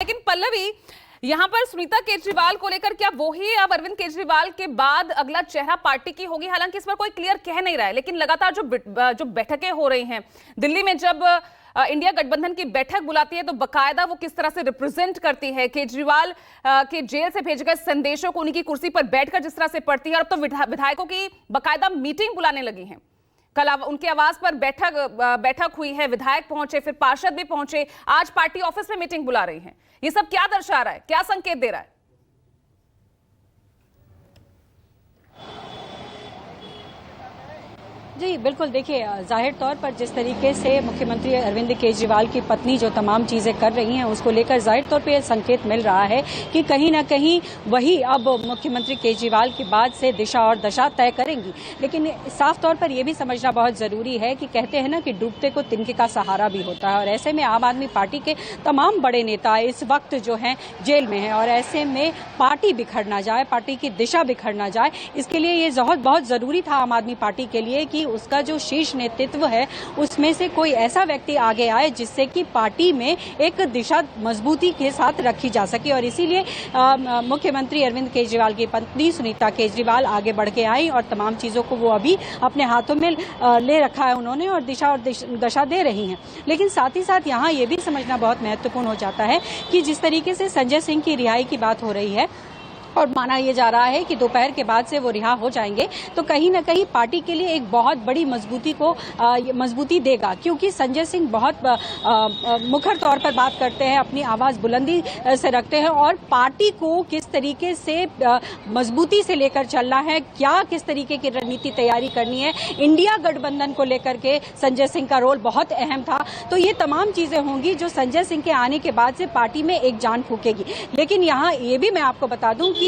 लेकिन पल्लवी, यहाँ पर सुनीता केजरीवाल को लेकर क्या वो ही अब अरविंद केजरीवाल के बाद अगला चेहरा पार्टी की होगी? हालांकि इस पर कोई क्लियर कह नहीं रहा है, लेकिन लगातार जो बैठकें हो रही हैं दिल्ली में, जब इंडिया गठबंधन की बैठक बुलाती है तो बकायदा वो किस तरह से रिप्रेजेंट करती है केजरीवाल के जेल से भेजे गए संदेशों को उनकी कुर्सी पर बैठकर जिस तरह से पढ़ती है। और अब तो विधायकों की बकायदा मीटिंग बुलाने लगी है। कल उनके आवास पर बैठक हुई है, विधायक पहुंचे, फिर पार्षद भी पहुंचे, आज पार्टी ऑफिस में मीटिंग बुला रही हैं। ये सब क्या दर्शा रहा है, क्या संकेत दे रहा है? जी बिल्कुल, देखिए जाहिर तौर पर जिस तरीके से मुख्यमंत्री अरविंद केजरीवाल की पत्नी जो तमाम चीज़ें कर रही हैं उसको लेकर जाहिर तौर पर यह संकेत मिल रहा है कि कहीं ना कहीं वही अब मुख्यमंत्री केजरीवाल के बाद से दिशा और दशा तय करेंगी। लेकिन साफ तौर पर यह भी समझना बहुत ज़रूरी है कि कहते हैं ना कि डूबते को तिनके का सहारा भी होता है, और ऐसे में आम आदमी पार्टी के तमाम बड़े नेता इस वक्त जो हैं जेल में हैं, और ऐसे में पार्टी बिखर ना जाए, पार्टी की दिशा बिखर ना जाए, इसके लिए ये बहुत ज़रूरी था आम आदमी पार्टी के लिए कि उसका जो शीर्ष नेतृत्व है उसमें से कोई ऐसा व्यक्ति आगे आए जिससे कि पार्टी में एक दिशा मजबूती के साथ रखी जा सके। और इसीलिए मुख्यमंत्री अरविंद केजरीवाल की पत्नी सुनीता केजरीवाल आगे बढ़ के आई और तमाम चीजों को वो अभी अपने हाथों में ले रखा है उन्होंने, और दिशा और दशा दे रही हैं। लेकिन साथ ही साथ यहाँ ये भी समझना बहुत महत्वपूर्ण हो जाता है कि जिस तरीके से संजय सिंह की रिहाई की बात हो रही है और माना यह जा रहा है कि दोपहर के बाद से वो रिहा हो जाएंगे, तो कहीं ना कहीं पार्टी के लिए एक बहुत बड़ी मजबूती देगा, क्योंकि संजय सिंह बहुत मुखर तौर पर बात करते हैं, अपनी आवाज बुलंदी से रखते हैं, और पार्टी को किस तरीके से मजबूती से लेकर चलना है, क्या किस तरीके की रणनीति तैयारी करनी है, इंडिया गठबंधन को लेकर के संजय सिंह का रोल बहुत अहम था। तो ये तमाम चीजें होंगी जो संजय सिंह के आने के बाद से पार्टी में एक जान फूकेगी। लेकिन यहाँ ये भी मैं आपको बता दूं कि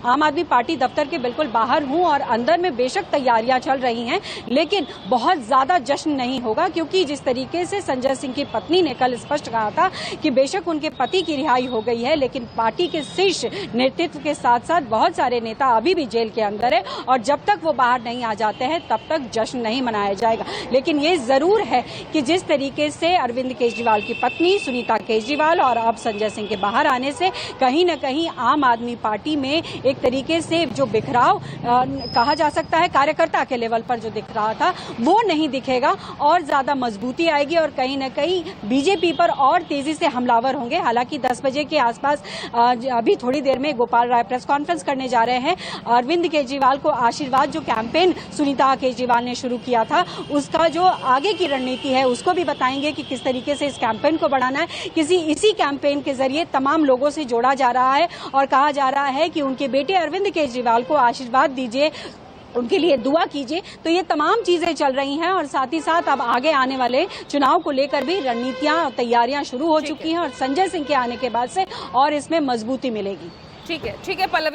आम आदमी पार्टी दफ्तर के बिल्कुल बाहर हूं और अंदर में बेशक तैयारियां चल रही हैं, लेकिन बहुत ज्यादा जश्न नहीं होगा, क्योंकि जिस तरीके से संजय सिंह की पत्नी ने कल स्पष्ट कहा था कि बेशक उनके पति की रिहाई हो गई है, लेकिन पार्टी के शीर्ष नेतृत्व के साथ साथ बहुत सारे नेता अभी भी जेल के अंदर है, और जब तक वो बाहर नहीं आ जाते हैं तब तक जश्न नहीं मनाया जाएगा। लेकिन ये जरूर है कि जिस तरीके से अरविंद केजरीवाल की पत्नी सुनीता केजरीवाल और अब संजय सिंह के बाहर आने से कहीं न कहीं आम आदमी पार्टी में एक तरीके से जो बिखराव कहा जा सकता है कार्यकर्ता के लेवल पर जो दिख रहा था वो नहीं दिखेगा, और ज्यादा मजबूती आएगी, और कहीं न कहीं बीजेपी पर और तेजी से हमलावर होंगे। हालांकि 10 बजे के आसपास अभी थोड़ी देर में गोपाल राय प्रेस कॉन्फ्रेंस करने जा रहे हैं। अरविंद केजरीवाल को आशीर्वाद जो कैंपेन सुनीता केजरीवाल ने शुरू किया था उसका जो आगे की रणनीति है उसको भी बताएंगे कि किस तरीके से इस कैंपेन को बढ़ाना है। इसी कैंपेन के जरिए तमाम लोगों से जोड़ा जा रहा है और कहा जा रहा है कि उनके बेटे अरविंद केजरीवाल को आशीर्वाद दीजिए, उनके लिए दुआ कीजिए। तो ये तमाम चीजें चल रही हैं, और साथ ही साथ अब आगे आने वाले चुनाव को लेकर भी रणनीतियां और तैयारियां शुरू हो चुकी हैं, और संजय सिंह के आने के बाद से और इसमें मजबूती मिलेगी। ठीक है पल्लवी।